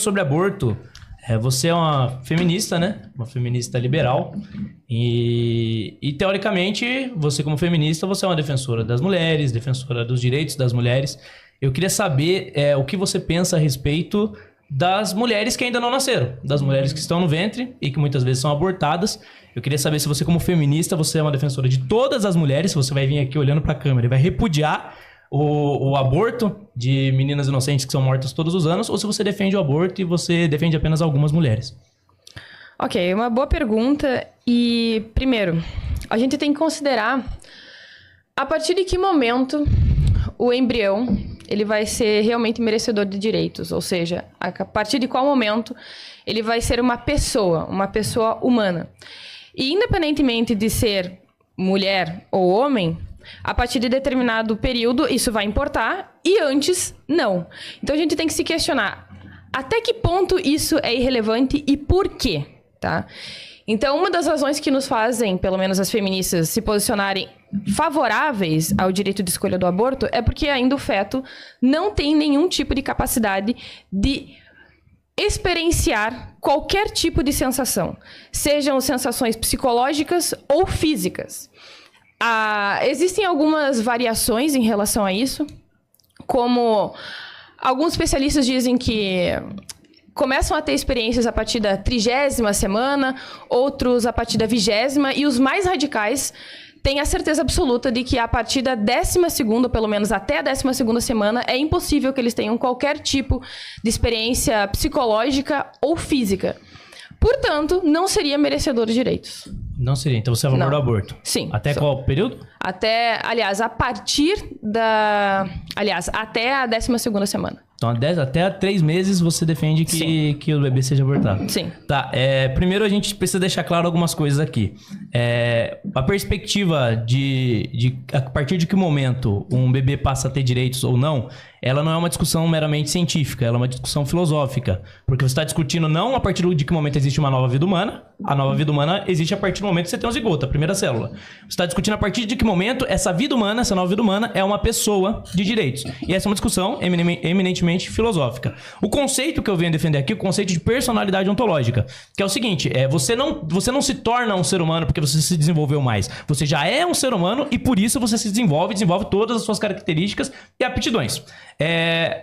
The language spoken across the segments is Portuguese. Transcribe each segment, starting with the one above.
sobre aborto. Você é uma feminista, né? Uma feminista liberal. E teoricamente, você como feminista, você é uma defensora das mulheres, defensora dos direitos das mulheres. Eu queria saber o que você pensa a respeito das mulheres que ainda não nasceram, das mulheres que estão no ventre e que muitas vezes são abortadas. Eu queria saber se você como feminista, você é uma defensora de todas as mulheres, se você vai vir aqui olhando para a câmera e vai repudiar o aborto de meninas inocentes que são mortas todos os anos, ou se você defende o aborto e você defende apenas algumas mulheres. Ok, uma boa pergunta. E, primeiro, a gente tem que considerar a partir de que momento o embrião ele vai ser realmente merecedor de direitos, ou seja, a partir de qual momento ele vai ser uma pessoa humana. E independentemente de ser mulher ou homem, a partir de determinado período, isso vai importar, e antes, não. Então, a gente tem que se questionar até que ponto isso é irrelevante e por quê, tá? Então, uma das razões que nos fazem, pelo menos as feministas, se posicionarem favoráveis ao direito de escolha do aborto é porque ainda o feto não tem nenhum tipo de capacidade de experienciar qualquer tipo de sensação, sejam sensações psicológicas ou físicas. Existem algumas variações em relação a isso, como alguns especialistas dizem que começam a ter experiências a partir da 30ª semana, outros a partir da 20ª, e os mais radicais têm a certeza absoluta de que a partir da 12ª, pelo menos até a 12ª semana, é impossível que eles tenham qualquer tipo de experiência psicológica ou física. Portanto, não seria merecedor de direitos. Não seria. Então você é a favor do aborto? Sim. Até qual período? Até a 12ª semana. Então, até 3 meses você defende que o bebê seja abortado. Sim. Tá, primeiro a gente precisa deixar claro algumas coisas aqui. A perspectiva de a partir de que momento um bebê passa a ter direitos ou não, ela não é uma discussão meramente científica, ela é uma discussão filosófica. Porque você está discutindo não a partir de que momento existe uma nova vida humana, a nova vida humana existe a partir do momento que você tem um zigoto, a primeira célula. Você está discutindo a partir de que momento essa vida humana, essa nova vida humana, é uma pessoa de direitos. E essa é uma discussão eminentemente filosófica. O conceito que eu venho defender aqui é o conceito de personalidade ontológica, que é o seguinte, você não se torna um ser humano porque você se desenvolveu mais. Você já é um ser humano e por isso você se desenvolve todas as suas características e aptidões.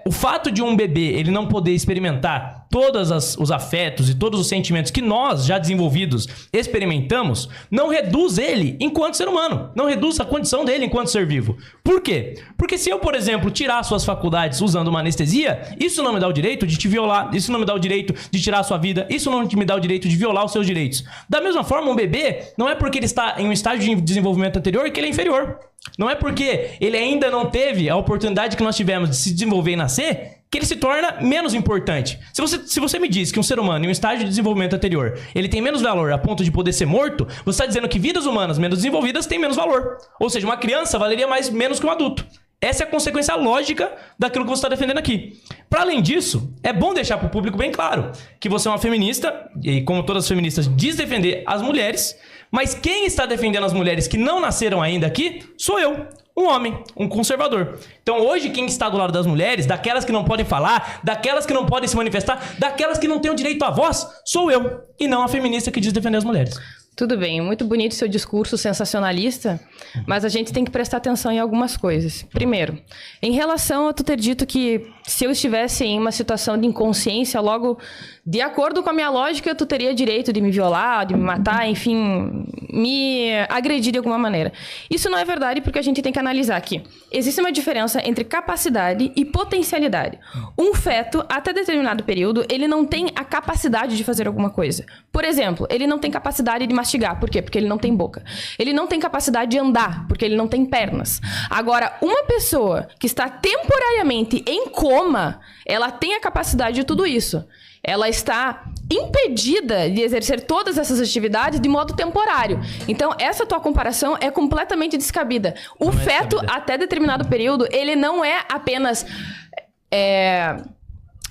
O fato de um bebê ele não poder experimentar todos os afetos e todos os sentimentos que nós, já desenvolvidos, experimentamos, não reduz ele enquanto ser humano. Não reduz a condição dele enquanto ser vivo. Por quê? Porque se eu, por exemplo, tirar suas faculdades usando uma anestesia, isso não me dá o direito de te violar, isso não me dá o direito de tirar a sua vida, isso não me dá o direito de violar os seus direitos. Da mesma forma, um bebê, não é porque ele está em um estágio de desenvolvimento anterior que ele é inferior. Não é porque ele ainda não teve a oportunidade que nós tivemos de se desenvolver e nascer que ele se torna menos importante. Se você me diz que um ser humano em um estágio de desenvolvimento anterior ele tem menos valor a ponto de poder ser morto, você está dizendo que vidas humanas menos desenvolvidas têm menos valor. Ou seja, uma criança valeria menos que um adulto. Essa é a consequência lógica daquilo que você está defendendo aqui. Para além disso, é bom deixar para o público bem claro que você é uma feminista, e como todas as feministas, diz defender as mulheres, mas quem está defendendo as mulheres que não nasceram ainda aqui sou eu, um homem, um conservador. Então hoje quem está do lado das mulheres, daquelas que não podem falar, daquelas que não podem se manifestar, daquelas que não têm o direito à voz, sou eu, e não a feminista que diz defender as mulheres. Tudo bem, muito bonito seu discurso sensacionalista, mas a gente tem que prestar atenção em algumas coisas. Primeiro, em relação a tu ter dito que se eu estivesse em uma situação de inconsciência, logo, de acordo com a minha lógica, tu teria direito de me violar, de me matar, enfim, me agredir de alguma maneira. Isso não é verdade porque a gente tem que analisar aqui. Existe uma diferença entre capacidade e potencialidade. Um feto, até determinado período, ele não tem a capacidade de fazer alguma coisa. Por exemplo, ele não tem capacidade de mastigar. Por quê? Porque ele não tem boca. Ele não tem capacidade de andar, porque ele não tem pernas. Agora, uma pessoa que está temporariamente em coma, ela tem a capacidade de tudo isso. Ela está impedida de exercer todas essas atividades de modo temporário. Então, essa tua comparação é completamente descabida. O feto, até determinado período, ele não é apenas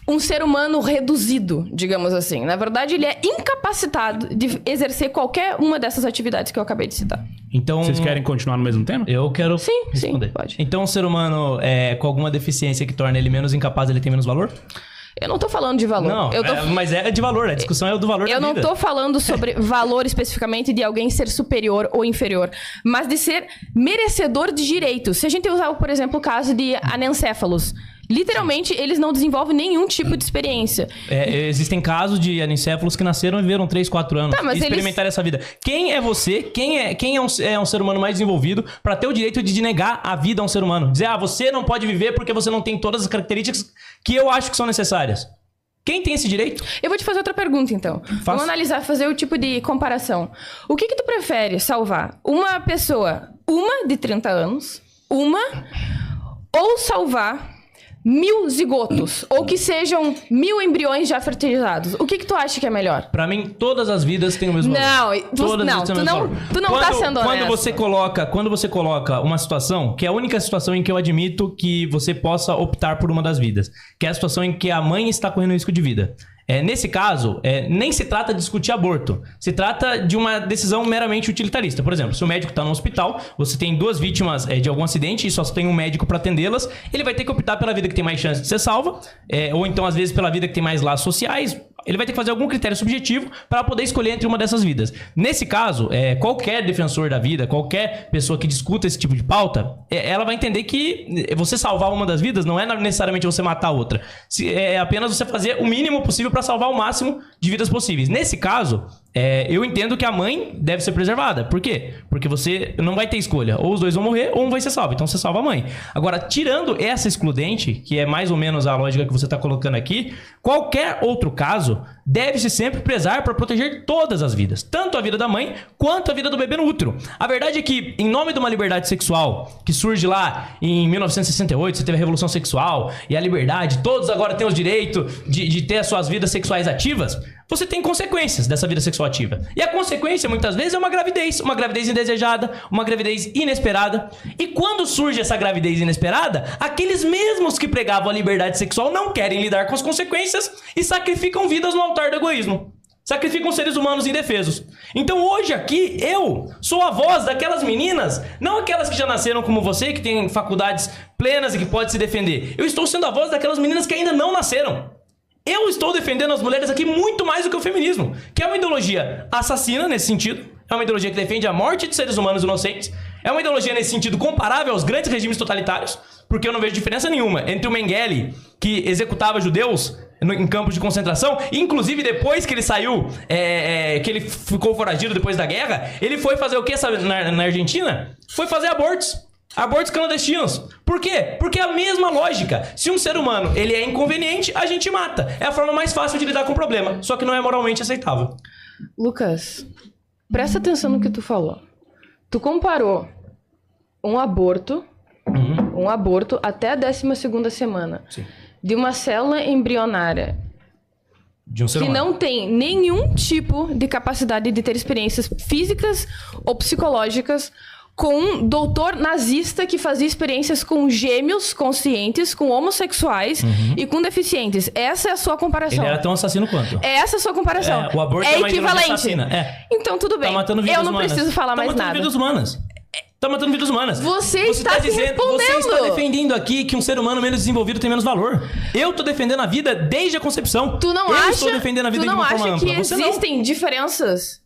um ser humano reduzido, digamos assim. Na verdade, ele é incapacitado de exercer qualquer uma dessas atividades que eu acabei de citar. Então, vocês querem continuar no mesmo tema? Eu quero responder. Sim, pode. Então, um ser humano com alguma deficiência que torna ele menos incapaz, ele tem menos valor? Eu não tô falando de valor. Não, mas é de valor. A discussão é do valor da vida. Eu não tô falando sobre valor especificamente de alguém ser superior ou inferior, mas de ser merecedor de direitos. Se a gente usar, por exemplo, o caso de anencéfalos, literalmente, eles não desenvolvem nenhum tipo de experiência. Existem casos de anencéfalos que nasceram e viveram 3, 4 anos e experimentaram essa vida. Quem é você? Quem é um ser humano mais desenvolvido para ter o direito de negar a vida a um ser humano? Dizer, você não pode viver porque você não tem todas as características que eu acho que são necessárias. Quem tem esse direito? Eu vou te fazer outra pergunta, então. Vamos analisar, fazer o tipo de comparação. O que tu prefere salvar? Uma pessoa, de 30 anos, ou salvar 1000 zigotos, ou que sejam 1000 embriões já fertilizados. O que tu acha que é melhor? Pra mim, todas as vidas têm o mesmo valor. Tu não tá sendo honesto. Quando você coloca uma situação, que é a única situação em que eu admito que você possa optar por uma das vidas, que é a situação em que a mãe está correndo risco de vida. Nesse caso, nem se trata de discutir aborto. Se trata de uma decisão meramente utilitarista. Por exemplo, se o médico está no hospital, você tem 2 vítimas de algum acidente e só tem um médico para atendê-las, ele vai ter que optar pela vida que tem mais chance de ser salva, ou então, às vezes, pela vida que tem mais laços sociais. Ele vai ter que fazer algum critério subjetivo para poder escolher entre uma dessas vidas. Nesse caso, qualquer defensor da vida, qualquer pessoa que discuta esse tipo de pauta, ela vai entender que você salvar uma das vidas não é necessariamente você matar a outra. É apenas você fazer o mínimo possível para salvar o máximo de vidas possíveis. Nesse caso, eu entendo que a mãe deve ser preservada. Por quê? Porque você não vai ter escolha. Ou os dois vão morrer, ou um vai ser salvo. Então você salva a mãe. Agora, tirando essa excludente, que é mais ou menos a lógica que você está colocando aqui, qualquer outro caso deve-se sempre prezar para proteger todas as vidas. Tanto a vida da mãe, quanto a vida do bebê no útero. A verdade é que, em nome de uma liberdade sexual, que surge lá em 1968, você teve a Revolução Sexual, e a liberdade, todos agora têm o direito de ter as suas vidas sexuais ativas, você tem consequências dessa vida sexual ativa. E a consequência, muitas vezes, é uma gravidez indesejada, uma gravidez inesperada. E quando surge essa gravidez inesperada, aqueles mesmos que pregavam a liberdade sexual não querem lidar com as consequências e sacrificam vidas no altar do egoísmo. Sacrificam seres humanos indefesos. Então hoje aqui, eu sou a voz daquelas meninas, não aquelas que já nasceram como você, que têm faculdades plenas e que podem se defender. Eu estou sendo a voz daquelas meninas que ainda não nasceram. Eu estou defendendo as mulheres aqui muito mais do que o feminismo, que é uma ideologia assassina nesse sentido, é uma ideologia que defende a morte de seres humanos inocentes, é uma ideologia nesse sentido comparável aos grandes regimes totalitários, porque eu não vejo diferença nenhuma entre o Mengele, que executava judeus em campos de concentração, inclusive depois que ele saiu, que ele ficou foragido depois da guerra, ele foi fazer o que na Argentina? Foi fazer abortos. Abortos clandestinos. Por quê? Porque é a mesma lógica. Se um ser humano ele é inconveniente, a gente mata. É a forma mais fácil de lidar com o problema. Só que não é moralmente aceitável. Lucas, presta atenção no que tu falou. Tu comparou um aborto até a 12ª semana. Sim. De uma célula embrionária de um ser que humano. Não tem nenhum tipo de capacidade de ter experiências físicas ou psicológicas, com um doutor nazista que fazia experiências com gêmeos conscientes, com homossexuais e com deficientes. Essa é a sua comparação. Ele era tão assassino quanto. Essa é a sua comparação. O aborto é equivalente. Então tudo bem. Tá matando vidas humanas. Eu não preciso falar mais nada. Tá matando vidas humanas. Tá matando vidas humanas. Você está se respondendo. Você está defendendo aqui que um ser humano menos desenvolvido tem menos valor. Eu tô defendendo a vida desde a concepção. Eu estou defendendo a vida de uma forma ampla. Tu não acha que existem diferenças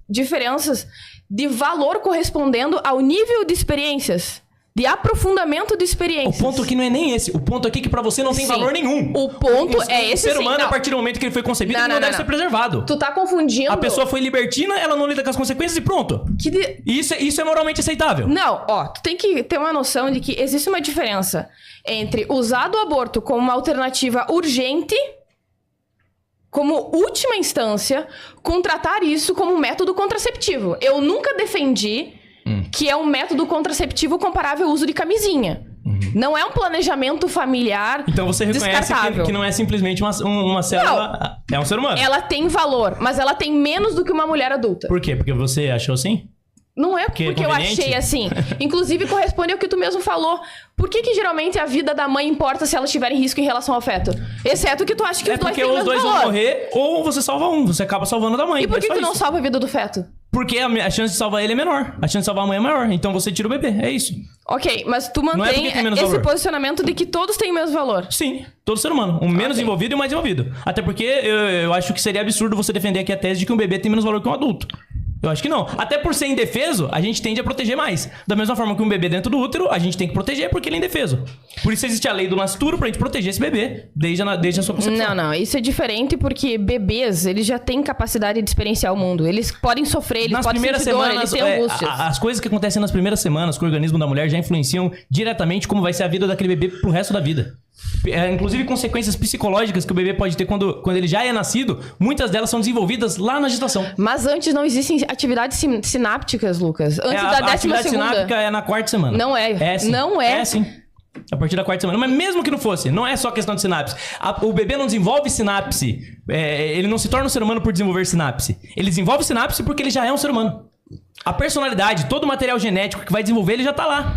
de valor correspondendo ao nível de experiências? De aprofundamento de experiências. O ponto aqui não é nem esse. O ponto aqui é que pra você não tem valor nenhum. O ponto é esse. O ser humano, a partir do momento que ele foi concebido, não deve ser preservado. Tu tá confundindo. A pessoa foi libertina, ela não lida com as consequências e pronto. Isso é moralmente aceitável. Não, tu tem que ter uma noção de que existe uma diferença entre usar do aborto como uma alternativa urgente, como última instância, com tratar isso como um método contraceptivo. Eu nunca defendi que é um método contraceptivo comparável ao uso de camisinha. Não é um planejamento familiar. Então você reconhece que não é simplesmente uma célula. Não. É um ser humano. Ela tem valor, mas ela tem menos do que uma mulher adulta. Por quê? Porque você achou assim? Não é porque eu achei assim. Inclusive, corresponde ao que tu mesmo falou. Por que geralmente a vida da mãe importa se ela estiver em risco em relação ao feto? Exceto que tu acha que os dois têm o mesmo valor. Porque os dois vão morrer, ou você salva um. Você acaba salvando da mãe. E por que tu não salva a vida do feto? Porque a chance de salvar ele é menor. A chance de salvar a mãe é maior. Então você tira o bebê. É isso. Ok, mas tu Não é mantém porque tem menos esse valor. posicionamento de que todos têm o mesmo valor. Sim, todo ser humano. O menos Ok. envolvido e o mais envolvido. Até porque eu acho que seria absurdo você defender aqui a tese de que um bebê tem menos valor que um adulto. Eu acho que não. Até por ser indefeso, a gente tende a proteger mais. Da mesma forma que um bebê dentro do útero, a gente tem que proteger porque ele é indefeso. Por isso existe a lei do nascituro pra gente proteger esse bebê desde a sua concepção. Não, isso é diferente porque bebês, eles já têm capacidade de experienciar o mundo. Eles podem sofrer, eles Nas podem primeiras sentir dor, semanas, eles têm angústias. as coisas que acontecem nas primeiras semanas com o organismo da mulher já influenciam diretamente como vai ser a vida daquele bebê pro resto da vida. Inclusive consequências psicológicas que o bebê pode ter quando ele já é nascido, muitas delas são desenvolvidas lá na gestação. Mas antes não existem atividades sinápticas, Lucas. Antes da a 12ª. atividade sináptica é na quarta semana. Não é. É sim. Não é. É sim. A partir da quarta semana. Mas mesmo que não fosse, não é só questão de sinapse. O bebê não desenvolve sinapse. Ele não se torna um ser humano por desenvolver sinapse. Ele desenvolve sinapse porque ele já é um ser humano. A personalidade, todo o material genético que vai desenvolver, ele já tá lá.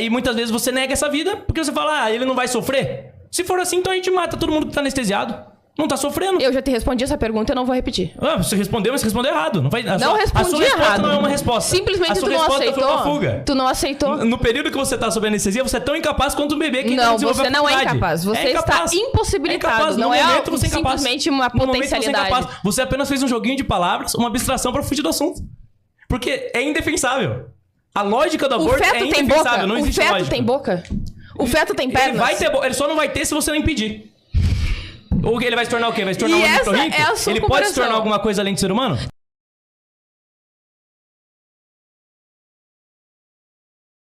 E muitas vezes você nega essa vida porque você fala, ele não vai sofrer. Se for assim, então a gente mata todo mundo que tá anestesiado. Não tá sofrendo. Eu já te respondi essa pergunta, eu não vou repetir. Você respondeu, mas você respondeu errado. Não Respondi a sua resposta errado. não é uma resposta. Simplesmente a sua tu não resposta aceitou. foi uma fuga. Tu não aceitou. No período que você tá sob anestesia, você é tão incapaz quanto um bebê que ainda Não, desenvolveu você a não é faculdade. incapaz. Você está impossibilitado. É incapaz. Não No é momento você é incapaz. simplesmente uma No momento você é potencialidade. incapaz. Você apenas fez um joguinho de palavras, uma abstração pra fugir do assunto. Porque é indefensável. A lógica do O aborto é feto tem indefensável. boca. Não O existe feto lógica. tem boca. O feto tem pernas. Ele vai ter ele só não vai ter se você não impedir. Ou ele vai se tornar o quê? Vai se tornar E um essa ornitorrinco? é a sua Ele pode se comparação. tornar alguma coisa além de ser humano?